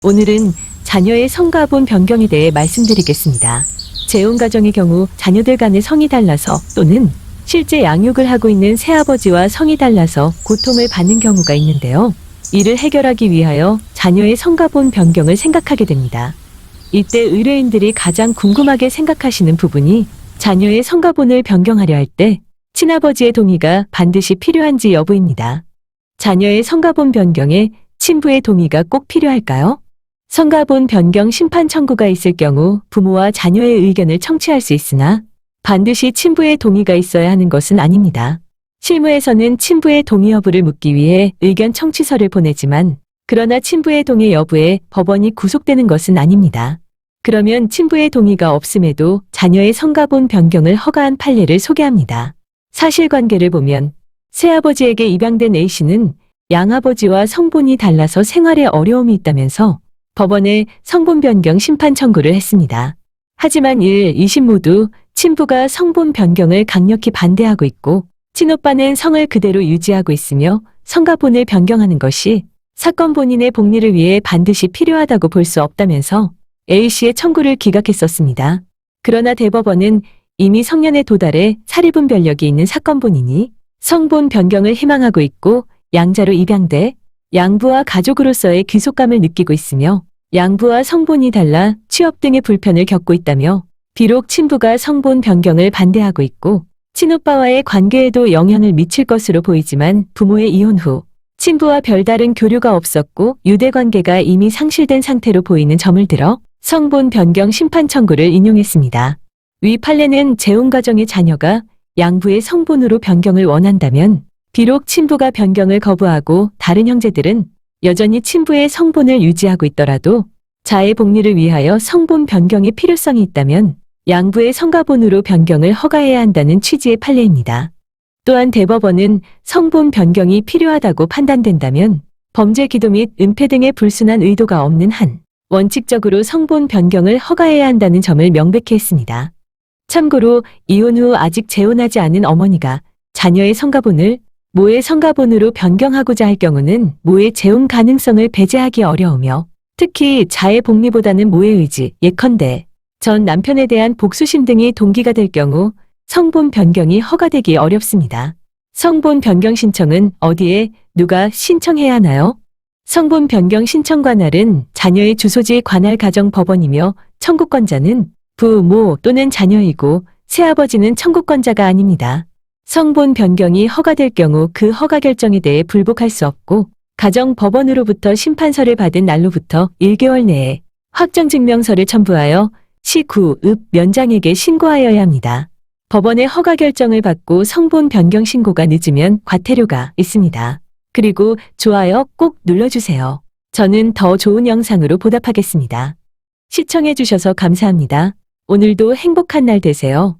오늘은 자녀의 성가본 변경에 대해 말씀드리겠습니다. 재혼 가정의 경우 자녀들 간의 성이 달라서 또는 실제 양육을 하고 있는 새아버지와 성이 달라서 고통을 받는 경우가 있는데요. 이를 해결하기 위하여 자녀의 성가본 변경을 생각하게 됩니다. 이때 의뢰인들이 가장 궁금하게 생각하시는 부분이 자녀의 성가본을 변경하려 할 때 친아버지의 동의가 반드시 필요한지 여부입니다. 자녀의 성가본 변경에 친부의 동의가 꼭 필요할까요? 성가본 변경 심판 청구가 있을 경우 부모와 자녀의 의견을 청취할 수 있으나 반드시 친부의 동의가 있어야 하는 것은 아닙니다. 실무에서는 친부의 동의 여부를 묻기 위해 의견 청취서를 보내지만 그러나 친부의 동의 여부에 법원이 구속되는 것은 아닙니다. 그러면 친부의 동의가 없음에도 자녀의 성가본 변경을 허가한 판례를 소개합니다. 사실관계를 보면 새아버지에게 입양된 A씨는 양아버지와 성본이 달라서 생활에 어려움이 있다면서 법원에 성본 변경 심판 청구를 했습니다. 하지만 1, 2심 모두 친부가 성본 변경을 강력히 반대하고 있고 친오빠는 성을 그대로 유지하고 있으며 성가본을 변경하는 것이 사건 본인의 복리를 위해 반드시 필요하다고 볼 수 없다면서 A씨의 청구를 기각했었습니다. 그러나 대법원은 이미 성년에 도달해 사리분 변력이 있는 사건 본인이 성본 변경을 희망하고 있고 양자로 입양돼 양부와 가족으로서의 귀속감을 느끼고 있으며 양부와 성본이 달라 취업 등의 불편을 겪고 있다며 비록 친부가 성본 변경을 반대하고 있고 친오빠와의 관계에도 영향을 미칠 것으로 보이지만 부모의 이혼 후 친부와 별다른 교류가 없었고 유대관계가 이미 상실된 상태로 보이는 점을 들어 성본 변경 심판 청구를 인용했습니다. 위 판례는 재혼가정의 자녀가 양부의 성본으로 변경을 원한다면 비록 친부가 변경을 거부하고 다른 형제들은 여전히 친부의 성본을 유지하고 있더라도 자의 복리를 위하여 성본 변경의 필요성이 있다면 양부의 성가본으로 변경을 허가해야 한다는 취지의 판례입니다. 또한 대법원은 성본 변경이 필요하다고 판단된다면 범죄 기도 및 은폐 등의 불순한 의도가 없는 한 원칙적으로 성본 변경을 허가해야 한다는 점을 명백히 했습니다. 참고로 이혼 후 아직 재혼하지 않은 어머니가 자녀의 성가본을 모의 성가본으로 변경하고자 할 경우는 모의 재혼 가능성을 배제하기 어려우며 특히 자의 복리보다는 모의 의지, 예컨대 전 남편에 대한 복수심 등이 동기가 될 경우 성본 변경이 허가되기 어렵습니다. 성본 변경 신청은 어디에 누가 신청해야 하나요? 성본 변경 신청 관할은 자녀의 주소지 관할 가정 법원이며 청구권자는 부모 또는 자녀이고 새아버지는 청구권자가 아닙니다. 성본 변경이 허가될 경우 그 허가 결정에 대해 불복할 수 없고 가정 법원으로부터 심판서를 받은 날로부터 1개월 내에 확정증명서를 첨부하여 시9읍 면장에게 신고하여야 합니다. 법원의 허가 결정을 받고 성본 변경 신고가 늦으면 과태료가 있습니다. 그리고 좋아요 꼭 눌러주세요. 저는 더 좋은 영상으로 보답하겠습니다. 시청해주셔서 감사합니다. 오늘도 행복한 날 되세요.